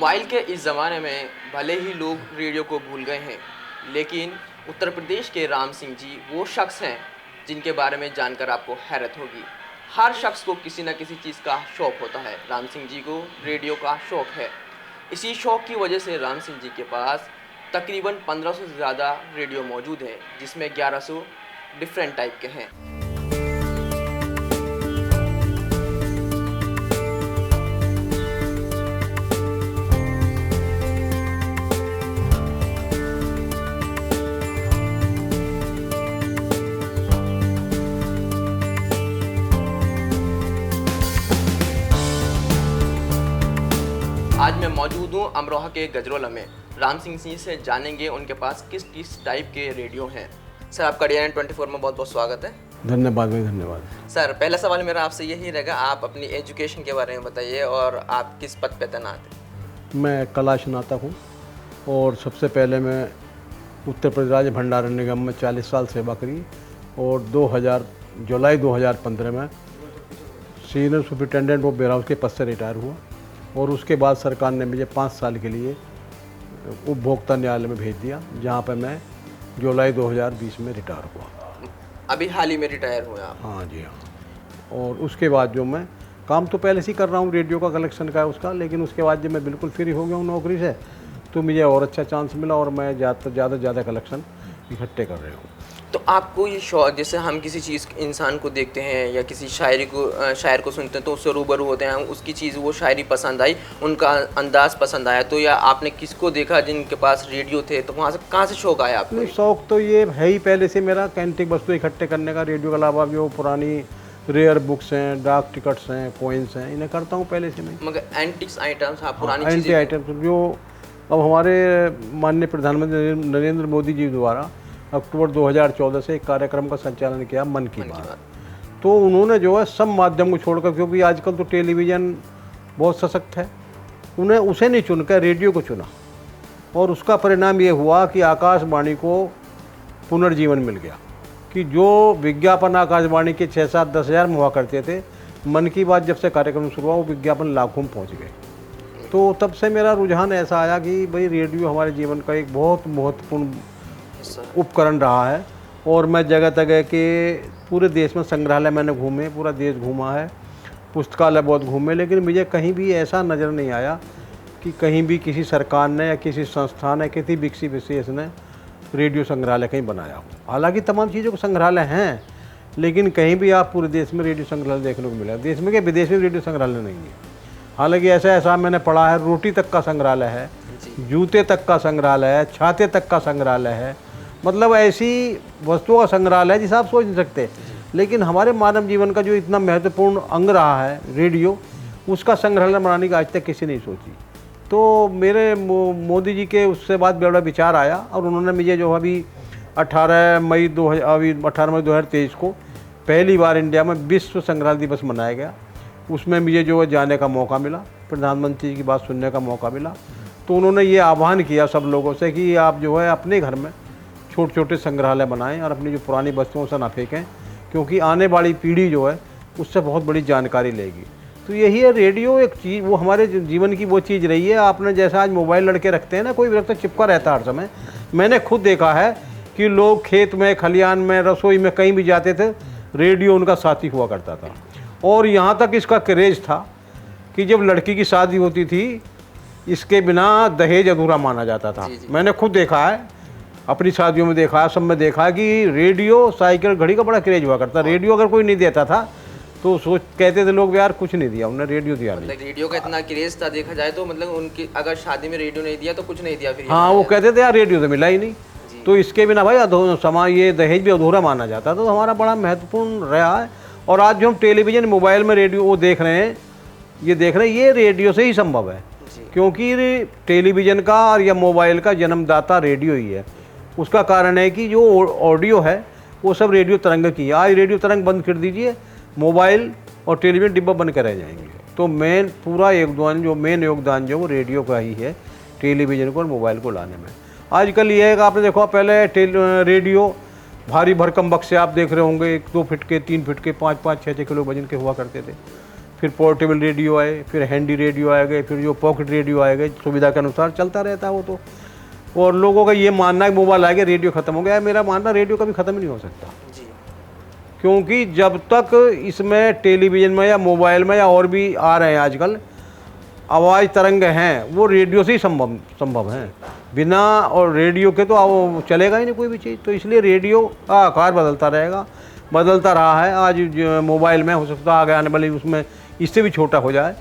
Mobile के इस ज़माने में भले ही लोग रेडियो को भूल गए हैं, लेकिन उत्तर प्रदेश के राम सिंह जी वो शख्स हैं जिनके बारे में जानकर आपको हैरत होगी। हर शख्स को किसी न किसी चीज़ का शौक़ होता है। राम सिंह जी को रेडियो का शौक़ है। इसी शौक़ की वजह से राम सिंह जी के पास तकरीबन 1500 से ज़्यादा रेडियो मौजूद हैं, जिसमें 1100 डिफरेंट टाइप के हैं। आज मैं मौजूद हूँ अमरोहा के गजरोला में। राम सिंह जी से जानेंगे उनके पास किस किस टाइप के रेडियो हैं। सर, आपका DNN 24 में बहुत बहुत स्वागत है। धन्यवाद भाई, धन्यवाद। सर, पहला सवाल मेरा आपसे यही रहेगा, आप अपनी एजुकेशन के बारे में बताइए और आप किस पद पे तैनात हैं। मैं कला स्नातक हूँ और सबसे पहले मैं उत्तर प्रदेश राज्य भंडारण निगम में 40 साल सेवा करी और जुलाई 2015 में senior superintendent of warehouse के पद से रिटायर हुआ और उसके बाद सरकार ने मुझे 5 साल के लिए उपभोक्ता न्यायालय में भेज दिया, जहाँ पर मैं जुलाई 2020 में रिटायर हुआ। अभी हाल ही में रिटायर हुए आप? हाँ जी, हाँ। और उसके बाद जो मैं काम तो पहले से ही कर रहा हूँ, रेडियो का कलेक्शन का है उसका, लेकिन उसके बाद जब मैं बिल्कुल फ्री हो गया हूँ नौकरी से, तो मुझे और अच्छा चांस मिला और मैं ज़्यादा कलेक्शन इकट्ठे कर रहे हूँ। तो आपको ये शौक, जैसे हम किसी चीज़ इंसान को देखते हैं या किसी शायर को सुनते हैं तो उससे रूबरू होते हैं, उसकी चीज़ वो शायरी पसंद आई, उनका अंदाज़ पसंद आया, तो या आपने किसको देखा जिनके पास रेडियो थे, तो वहाँ से कहाँ से शौक़ आया आपको? शौक़ तो ये है ही पहले से मेरा, एंटीक वस्तु इकट्ठे करने का। रेडियो के अलावा जो पुरानी रेयर बुक्स हैं, डाक टिकट्स हैं, कॉइन्स हैं, इन्हें करता हूँ पहले से मैं। मगर एंटिक्स आइटम्स, हाँ, पुरानी एंटी आइटम्स जो अब हमारे माननीय प्रधानमंत्री नरेंद्र मोदी जी द्वारा अक्टूबर 2014 से एक कार्यक्रम का संचालन किया, मन की बात। तो उन्होंने जो है सब माध्यम को छोड़कर, क्योंकि आजकल तो टेलीविज़न बहुत सशक्त है, उन्हें उसे नहीं चुनकर रेडियो को चुना और उसका परिणाम ये हुआ कि आकाशवाणी को पुनर्जीवन मिल गया। कि जो विज्ञापन आकाशवाणी के 6-7-10 हज़ार में हुआ करते थे, मन की बात जब से कार्यक्रम शुरू हुआ वो विज्ञापन लाखों में पहुँच गए। तो तब से मेरा रुझान ऐसा आया कि भाई रेडियो हमारे जीवन का एक बहुत महत्वपूर्ण उपकरण रहा है। और मैं जगह जगह के पूरे देश में संग्रहालय मैंने घूमे, पूरा देश घूमा है, पुस्तकालय बहुत घूमे, लेकिन मुझे कहीं भी ऐसा नज़र नहीं आया कि कहीं भी किसी सरकार ने या किसी संस्थान ने, किसी विकसित विशेष ने रेडियो संग्रहालय कहीं बनाया हो। हालांकि तमाम चीज़ों के संग्रहालय हैं, लेकिन कहीं भी आप पूरे देश में रेडियो संग्रहालय देखने को मिला, देश में क्या विदेश में रेडियो संग्रहालय नहीं है। हालांकि ऐसा मैंने पढ़ा है, रोटी तक का संग्रहालय है, जूते तक का संग्रहालय है, छाते तक का संग्रहालय है, मतलब ऐसी वस्तुओं का संग्रहालय है जिसे आप सोच नहीं सकते। लेकिन हमारे मानव जीवन का जो इतना महत्वपूर्ण अंग रहा है रेडियो, उसका संग्रहालय बनाने की आज तक किसी नहीं सोची। तो मेरे मोदी जी के उससे बाद बड़ा विचार आया और उन्होंने मुझे जो अभी 18 मई 2023 को पहली बार इंडिया में विश्व संग्रहालय दिवस मनाया गया। उसमें मुझे जो है जाने का मौका मिला, प्रधानमंत्री जी की बात सुनने का मौका मिला। तो उन्होंने ये आह्वान किया सब लोगों से कि आप जो है अपने घर में छोटे छोटे संग्रहालय बनाएं और अपनी जो पुरानी वस्तुओं से ना फेंकें, क्योंकि आने वाली पीढ़ी जो है उससे बहुत बड़ी जानकारी लेगी। तो यही है, रेडियो एक चीज़, वो हमारे जीवन की वो चीज़ रही है। आपने जैसा आज मोबाइल लड़के रखते हैं ना, कोई व्यक्ति चिपका रहता है हर समय। मैंने खुद देखा है कि लोग खेत में, खलियान में, रसोई में कहीं भी जाते थे, रेडियो उनका साथी हुआ करता था। और यहाँ तक इसका क्रेज़ था कि जब लड़की की शादी होती थी, इसके बिना दहेज अधूरा माना जाता था। मैंने खुद देखा है, अपनी शादियों में देखा है, सब में देखा है कि रेडियो, साइकिल, घड़ी का बड़ा क्रेज हुआ करता। रेडियो अगर कोई नहीं देता था तो कहते थे लोग, यार कुछ नहीं दिया, उन्होंने रेडियो दिया नहीं। रेडियो का इतना क्रेज था, देखा जाए तो मतलब उनकी अगर शादी में रेडियो नहीं दिया तो कुछ नहीं दिया फिर। हाँ, वो कहते थे यार रेडियो तो मिला ही नहीं। तो इसके बिना भाई समाज, ये दहेज भी अधूरा माना जाता। तो हमारा बड़ा महत्वपूर्ण रहा है। और आज जो हम टेलीविज़न, मोबाइल में रेडियो वो देख रहे हैं, ये रेडियो से ही संभव है, क्योंकि टेलीविज़न का और या मोबाइल का जन्मदाता रेडियो ही है। उसका कारण है कि जो ऑडियो है वो सब रेडियो तरंग की है। आज रेडियो तरंग बंद कर दीजिए, मोबाइल और टेलीविज़न डिब्बा बन कर रह जाएंगे। तो मेन योगदान जो वो रेडियो का ही है, टेलीविज़न को और मोबाइल को लाने में। आजकल ये है कि आपने देखो, पहले रेडियो भारी भरकम बक्से आप देख रहे होंगे, 1-2 फीट के, 3 फीट के, 5-5, 6-6 किलो वजन के हुआ करते थे। फिर पोर्टेबल रेडियो आए, फिर हैंडी रेडियो आ गए, फिर जो पॉकेट रेडियो आ गए, सुविधा के अनुसार चलता रहता है वो तो। और लोगों का ये मानना है मोबाइल आ गया रेडियो ख़त्म हो गया, मेरा मानना रेडियो कभी ख़त्म नहीं हो सकता, जी क्योंकि जब तक इसमें टेलीविज़न में या मोबाइल में या और भी आ रहे हैं आजकल आवाज़ तरंग हैं, वो रेडियो से ही संभव हैं। बिना और रेडियो के तो वो चलेगा ही नहीं कोई भी चीज़। तो इसलिए रेडियो का आकार बदलता रहेगा, बदलता रहा है। आज मोबाइल में हो सकता है आगे आने वाली उसमें इससे भी छोटा हो जाए,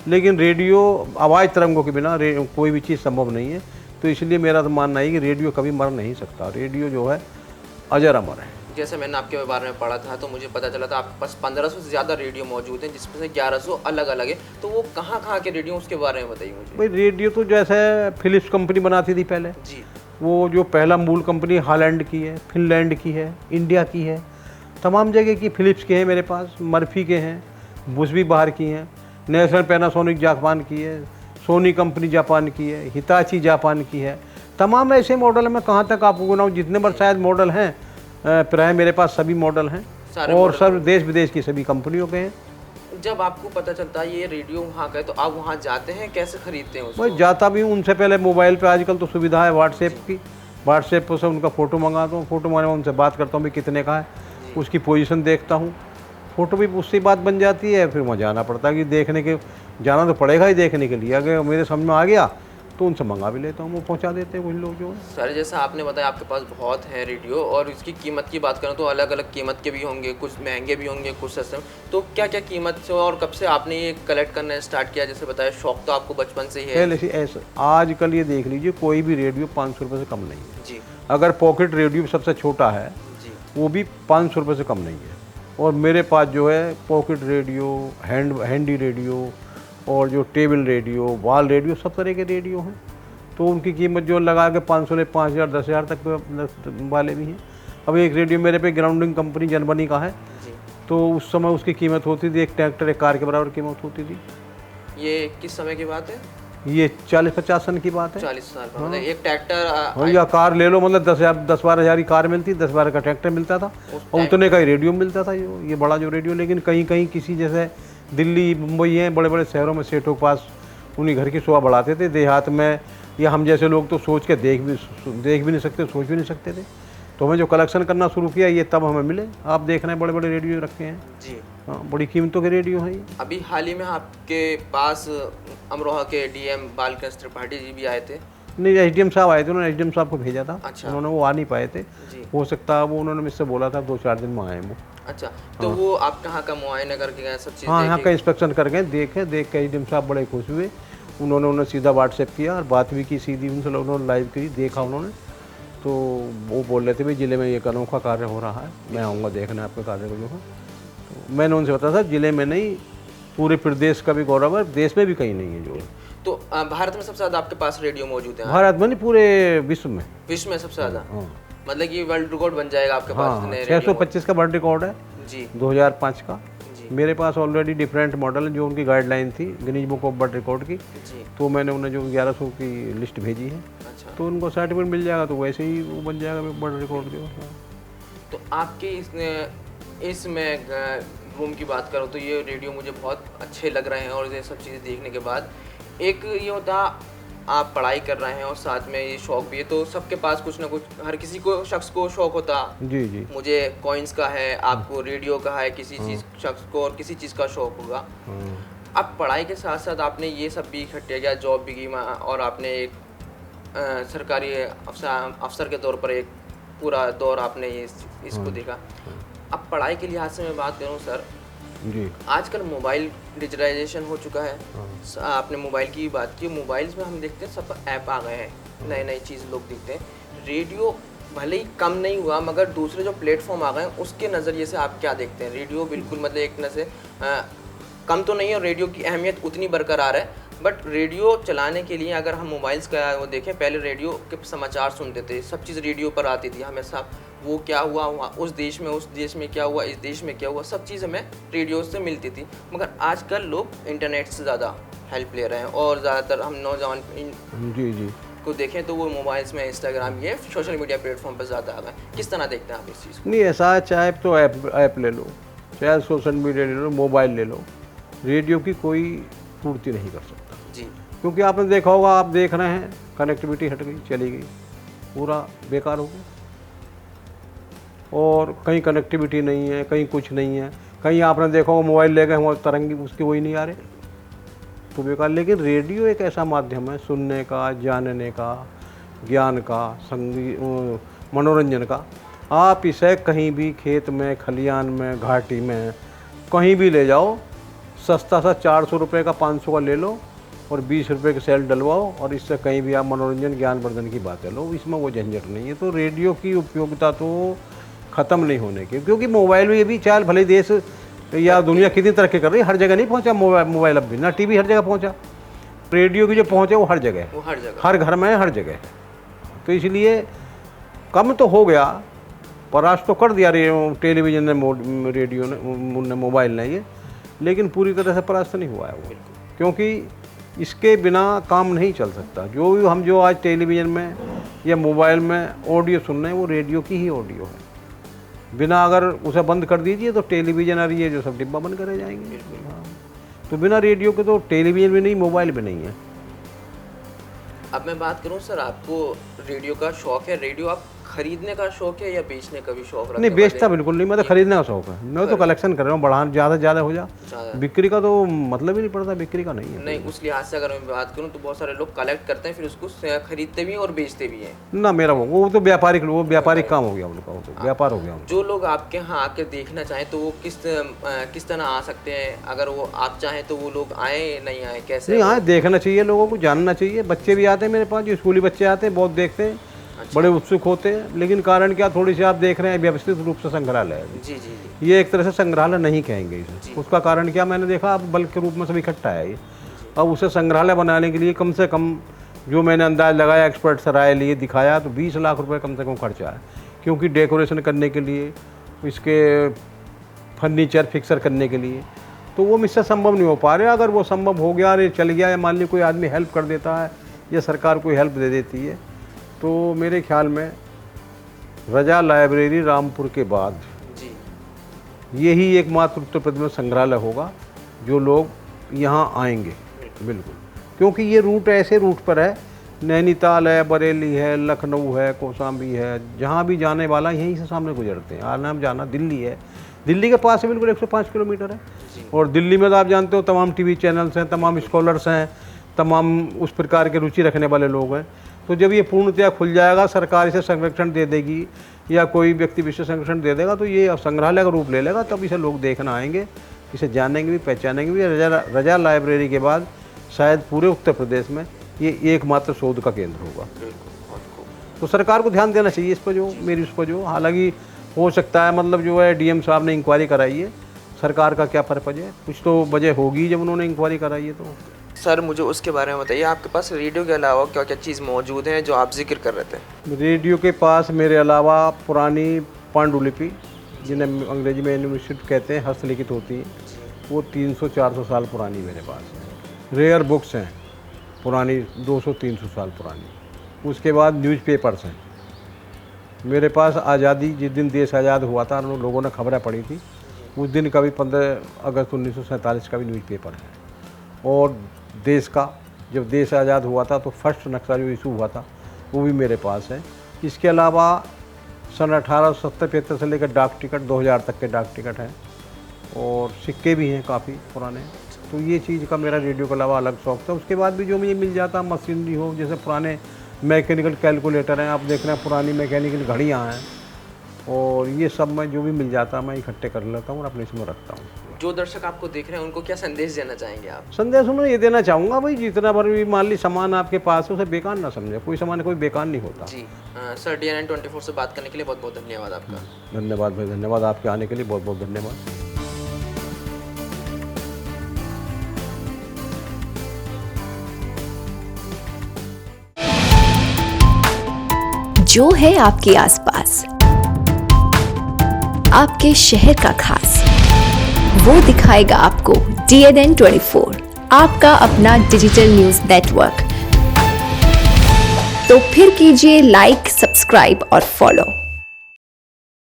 लेकिन रेडियो आवाज़ तरंगों के बिना कोई भी चीज़ संभव नहीं है। तो इसलिए मेरा तो मानना है कि रेडियो कभी मर नहीं सकता, रेडियो जो है अजर अमर है। जैसे मैंने आपके बारे में पढ़ा था तो मुझे पता चला था आपके पास 1500 से ज़्यादा रेडियो मौजूद हैं, जिसमें से 1100 अलग अलग है। तो वो कहाँ के रेडियो, उसके बारे में बताइए मुझे। भाई रेडियो तो जैसे फिलिप्स कंपनी बनाती थी पहले जी, वो जो पहला मूल कंपनी हॉलैंड की है, फिनलैंड की है, इंडिया की है, तमाम जगह की। फिलिप्स के हैं मेरे पास, मर्फी के हैं, बुश भी बाहर की हैं, नेशनल पैनासोनिक जापान की है, सोनी कंपनी जापान की है, हिताची जापान की है। तमाम ऐसे मॉडल मैं कहाँ तक आपको गिनाऊँ, जितने बार शायद मॉडल हैं प्राय मेरे पास सभी मॉडल हैं, और सब देश विदेश की सभी कंपनियों के हैं। जब आपको पता चलता है ये रेडियो वहाँ का है तो आप वहाँ जाते हैं, कैसे खरीदते हैं उसको? मैं जाता भी हूँ, उनसे पहले मोबाइल पे आजकल तो सुविधा है व्हाट्सएप की, व्हाट्सएप पर से उनका फ़ोटो मंगाता हूँ, फ़ोटो मंगाने में उनसे बात करता हूँ भी कितने का है, उसकी पोजीशन देखता हूँ, फ़ोटो भी उससे बात बन जाती है। फिर वहाँ जाना पड़ता है कि देखने के, जाना तो पड़ेगा ही देखने के लिए। अगर मेरे समझ में आ गया तो उनसे मंगा भी लेता हूँ, वो पहुँचा देते हैं कुछ लोग जो है। सर जैसा आपने बताया आपके पास बहुत है रेडियो, और इसकी कीमत की बात करें तो अलग अलग कीमत के भी होंगे, कुछ महंगे भी होंगे, कुछ सस्ते। तो क्या क्या कीमत से और कब से आपने ये कलेक्ट करना स्टार्ट किया? जैसे बताया शौक तो आपको बचपन से ही है। पहले से ऐसा, आजकल ये देख लीजिए कोई भी रेडियो 500 रुपये से कम नहीं है जी अगर पॉकेट रेडियो सबसे छोटा है जी, वो भी 500 रुपये से कम नहीं है। और मेरे पास जो है पॉकेट रेडियो, हैंडी रेडियो और जो टेबल रेडियो, वॉल रेडियो, सब तरह के रेडियो हैं। तो उनकी कीमत जो लगा के 500 से 5000 10,000 तक वाले भी हैं। अब एक रेडियो मेरे पे ग्राउंडिंग कंपनी जर्मनी का है, जी। तो उस समय उसकी कीमत होती थी, एक ट्रैक्टर एक कार के बराबर कीमत होती थी। ये किस समय की बात है? ये 40-50 सन की बात है। 40 साल मतलब एक ट्रैक्टर हाँ, या कार ले लो, मतलब 10-12 हज़ार की कार मिलती, 10-12 का ट्रैक्टर मिलता था, और उतने का ही रेडियो मिलता था ये बड़ा जो रेडियो। लेकिन कहीं कहीं किसी जैसे दिल्ली मुंबई हैं बड़े बड़े शहरों में सेठों के पास उन्हीं घर की शोभा बढ़ाते थे। देहात में या हम जैसे लोग तो सोच के देख भी नहीं सकते, सोच भी नहीं सकते थे। तो हमें जो कलेक्शन करना शुरू किया ये तब हमें मिले। आप देख रहे हैं बड़े बड़े रेडियो रखे हैं जी। हाँ, बड़ी कीमतों के रेडियो हैं ये। अभी हाल ही में आपके पास अमरोहा के डीएम बालकृष्ण त्रिपाठी जी भी आए थे। नहीं, एसडीएम साहब आए थे, उन्होंने एसडीएम साहब को भेजा था। अच्छा। उन्होंने, वो आ नहीं पाए थे जी। हो सकता है वो, उन्होंने मुझसे बोला था 2-4 दिन में आए वो। अच्छा, तो वो आप कहाँ का मुआयना करके गए, सब चीज़ हाँ, यहाँ देखे? का इंस्पेक्शन कर गए, देख के एसडीएम साहब बड़े खुश हुए। उन्होंने सीधा व्हाट्सएप किया और बात भी की सीधी उनसे, उन्होंने लाइव की, देखा उन्होंने। तो वो बोल रहे थे भाई ज़िले में ये अनोखा कार्य हो रहा है, मैं आऊँगा देखने आपके कार्य को जो है। तो मैंने उनसे बताया था ज़िले में नहीं, पूरे प्रदेश का भी गौरव है, देश में भी कहीं नहीं है जो है। तो भारत में सबसे ज़्यादा आपके पास रेडियो मौजूद है? भारत में नहीं, पूरे विश्व में। विश्व में सबसे ज़्यादा? हाँ मतलब कि वर्ल्ड रिकॉर्ड बन जाएगा आपके पास हाँ, इतने रेडियो? 625 का वर्ल्ड रिकॉर्ड है जी 2005 का। जी मेरे पास ऑलरेडी डिफरेंट मॉडल जो उनकी गाइडलाइन थी Guinness book of world record की, जी। तो मैंने उन्हें जो 1100 की लिस्ट भेजी है, अच्छा, तो उनको सर्टिफिकेट मिल जाएगा, तो वैसे ही वो बन जाएगा वर्ल्ड रिकॉर्ड जो। तो आपके इसमें रूम की बात करो तो ये रेडियो मुझे बहुत अच्छे लग रहे हैं, और ये सब चीज़ें देखने के बाद एक ये होता, आप पढ़ाई कर रहे हैं और साथ में ये शौक भी है, तो सबके पास कुछ ना कुछ, हर किसी को, शख्स को शौक होता। जी जी। मुझे कॉइन्स का है, आपको रेडियो का है, किसी चीज़ शख्स को और किसी चीज़ का शौक होगा। अब पढ़ाई के साथ साथ आपने ये सब भी इकट्ठे किया, जॉब भी की, और आपने एक सरकारी अफसर के तौर पर एक पूरा दौर आपने इसको देखा। अब पढ़ाई के लिहाज से मैं बात करूँ सर, जी आजकल मोबाइल डिजिटलाइजेशन हो चुका है। आपने मोबाइल की बात की, मोबाइल्स में हम देखते हैं सब ऐप आ गए हैं, नई नई चीज़ लोग देखते हैं। रेडियो भले ही कम नहीं हुआ, मगर दूसरे जो प्लेटफॉर्म आ गए हैं उसके नज़रिए से आप क्या देखते हैं? रेडियो बिल्कुल मतलब एक न से कम तो नहीं है, और रेडियो की अहमियत उतनी बरकरार है, बट रेडियो चलाने के लिए अगर हम मोबाइल्स का वो देखें, पहले रेडियो के समाचार सुनते थे, सब चीज़ रेडियो पर आती थी हमेशा। वो क्या हुआ उस देश में क्या हुआ, इस देश में क्या हुआ, सब चीज़ हमें रेडियो से मिलती थी। मगर आजकल लोग इंटरनेट से ज़्यादा हेल्प ले रहे हैं, और ज़्यादातर हम नौजवान जी जी को देखें तो वो मोबाइल्स में, इंस्टाग्राम, ये सोशल मीडिया प्लेटफॉर्म पर ज़्यादा आ गए। किस तरह देखते हैं आप इस चीज़ को? नहीं, ऐसा है, चाहे तो ऐप ले लो, चाहे सोशल मीडिया ले लो, मोबाइल ले लो, रेडियो की कोई पूर्ति नहीं कर सकता। जी। क्योंकि आपने देखा होगा, आप देख रहे हैं, कनेक्टिविटी हट गई, चली गई, पूरा बेकार हो गया। और कहीं कनेक्टिविटी नहीं है, कहीं कुछ नहीं है, कहीं आपने देखा होगा मोबाइल ले गए वो तरंगी उसके वही नहीं आ रहे, तो बेकार। लेकिन रेडियो एक ऐसा माध्यम है सुनने का, जानने का, ज्ञान का, संगीत, मनोरंजन का। आप इसे कहीं भी खेत में, खलियान में, घाटी में, कहीं भी ले जाओ, सस्ता सा 400 रुपये का, 500 का ले लो और 20 रुपये की सेल डलवाओ और इससे कहीं भी आप मनोरंजन, ज्ञानवर्धन की बातें लो, इसमें वो झंझट नहीं है। तो रेडियो की उपयोगिता तो ख़त्म नहीं होने की, क्योंकि मोबाइल में ये भी चाल भले देश या दुनिया कितनी तरक्की कर रही है, हर जगह नहीं पहुंचा मोबाइल अब भी, ना टीवी हर जगह पहुंचा। रेडियो की जो पहुँच है वो हर जगह है, हर घर में है, हर जगह है। तो इसलिए कम तो हो गया, परास्त तो कर दिया टेलीविज़न ने, रेडियो ने, मोबाइल ने ये, लेकिन पूरी तरह से परास्त नहीं हुआ है वो, क्योंकि इसके बिना काम नहीं चल सकता। जो आज टेलीविज़न में या मोबाइल में ऑडियो सुन रहे हैं वो रेडियो की ही ऑडियो है। बिना अगर उसे बंद कर दीजिए तो टेलीविज़न और ये जो सब डिब्बा बंद करे जाएंगे। हाँ, तो बिना रेडियो के तो टेलीविज़न भी नहीं, मोबाइल भी नहीं है। अब मैं बात करूं सर, आपको रेडियो का शौक है, रेडियो आप खरीदने का शौक है या बेचने का भी शौक रखते हैं? नहीं, बेचता बिल्कुल नहीं, मैं तो खरीदने का शौक है। मैं तो कलेक्शन कर रहा हूँ, बढ़ा ज़्यादा से ज़्यादा हो जा, बिक्री का तो मतलब ही नहीं पड़ता, बिक्री का नहीं है। नहीं, उस लिहाज से अगर मैं बात करूँ तो बहुत सारे लोग कलेक्ट करते हैं, फिर उसको खरीदते भी हैं और बेचते भी हैं ना। मेरा वो तो व्यापारिक काम हो गया उनका, वो तो व्यापार हो गया। जो लोग आपके यहाँ आकर देखना चाहें तो वो किस तरह आ सकते हैं? अगर वो आप चाहें तो वो लोग आए, नहीं आए, कैसे? नहीं, आए, देखना चाहिए, लोगों को जानना चाहिए। बच्चे भी आते हैं मेरे पास, जो स्कूली बच्चे आते हैं, बहुत देखते हैं, बड़े उत्सुक होते हैं। लेकिन कारण क्या, थोड़ी सी आप देख रहे हैं व्यवस्थित रूप से संग्रहालय है। जी जी। ये एक तरह से संग्रहालय नहीं कहेंगे इसे। उसका कारण क्या, मैंने देखा अब बल्क के रूप में सब इकट्ठा है ये। अब उसे संग्रहालय बनाने के लिए कम से कम, जो मैंने अंदाज लगाया, एक्सपर्ट से राय लिए, दिखाया, तो 20 लाख रुपए कम से कम खर्चा है। क्योंकि डेकोरेशन करने के लिए, इसके फर्नीचर फिक्सर करने के लिए, तो वो मुझसे संभव नहीं हो पा रहे। अगर वो संभव हो गया, अरे चल गया, या मान ली कोई आदमी हेल्प कर देता है या सरकार कोई हेल्प दे देती है, तो मेरे ख्याल में रजा लाइब्रेरी रामपुर के बाद जी यही एकमात्र उत्तर प्रदेश में संग्रहालय होगा जो लोग यहाँ आएंगे। बिल्कुल, क्योंकि ये रूट ऐसे रूट पर है, नैनीताल है, बरेली है, लखनऊ है, कौशाम्बी है, जहाँ भी जाने वाला यहीं से सामने गुजरते हैं। आना जाना दिल्ली है, दिल्ली के पास है बिल्कुल, 105 किलोमीटर है। और दिल्ली में तो आप जानते हो तमाम टीवी चैनल्स हैं, तमाम स्कॉलर्स हैं, तमाम उस प्रकार के रुचि रखने वाले लोग हैं। तो जब ये पूर्णतया खुल जाएगा, सरकार इसे संरक्षण दे देगी या कोई व्यक्ति विशेष संरक्षण दे देगा, तो ये संग्रहालय का रूप ले लेगा। तब इसे लोग देखना आएंगे, इसे जानेंगे भी, पहचानेंगे भी। रजा लाइब्रेरी के बाद शायद पूरे उत्तर प्रदेश में ये एकमात्र शोध का केंद्र होगा। तो सरकार को ध्यान देना चाहिए इस पर, जो मेरी उस पर जो, हालांकि हो सकता है मतलब जो है डीएम साहब ने इंक्वायरी कराई है, सरकार का क्या पर्पज है, कुछ तो वजह होगी जब उन्होंने इंक्वायरी कराई है। तो सर मुझे उसके बारे में बताइए, आपके पास रेडियो के अलावा क्या क्या चीज़ मौजूद है जो आप जिक्र कर रहे थे? रेडियो के पास मेरे अलावा पुरानी पांडुलिपि, जिन्हें अंग्रेजी में यूनिवर्सिटी कहते हैं, हस्तलिखित होती है, वो 300-400 साल पुरानी मेरे पास है। रेयर बुक्स हैं पुरानी, 200-300 साल पुरानी। उसके बाद न्यूज़पेपर्स हैं मेरे पास। आज़ादी, जिस दिन देश आज़ाद हुआ था, लोगों ने खबरें पढ़ी थी, उस दिन का भी 15 अगस्त 1947 का भी न्यूज़पेपर है। और देश का, जब देश आज़ाद हुआ था तो फर्स्ट नक्शा जो इशू हुआ था वो भी मेरे पास है। इसके अलावा सन 1870-75 से लेकर डाक टिकट 2000 तक के डाक टिकट हैं, और सिक्के भी हैं काफ़ी पुराने। तो ये चीज़ का मेरा रेडियो के अलावा अलग शौक था। उसके बाद भी जो मुझे मिल जाता, मशीनरी हो, जैसे पुराने मैकेनिकल कैलकुलेटर हैं, आप देख रहे हैं, पुरानी मैकेनिकल घड़ियाँ हैं, और ये सब मैं जो भी मिल जाता मैं इकट्ठे कर लेता हूँ और अपने इसमें रखता हूँ। जो दर्शक आपको देख रहे हैं उनको क्या संदेश देना चाहेंगे आप? संदेश मैं ये देना चाहूँगा भाई, जितना बार भी मान ली सामान आपके पास है उसे बेकार ना समझे। कोई सामान कोई बेकार नहीं होता। जी सर, DNN 24 से बात करने के लिए बहुत बहुत धन्यवाद आपका। धन्यवाद भाई, धन्यवाद आपके आने के लिए, बहुत बहुत धन्यवाद। जो है आपके आसपास, आपके शहर का खास, वो दिखाएगा आपको DNN 24, आपका अपना डिजिटल न्यूज नेटवर्क। तो फिर कीजिए लाइक, सब्सक्राइब और फॉलो।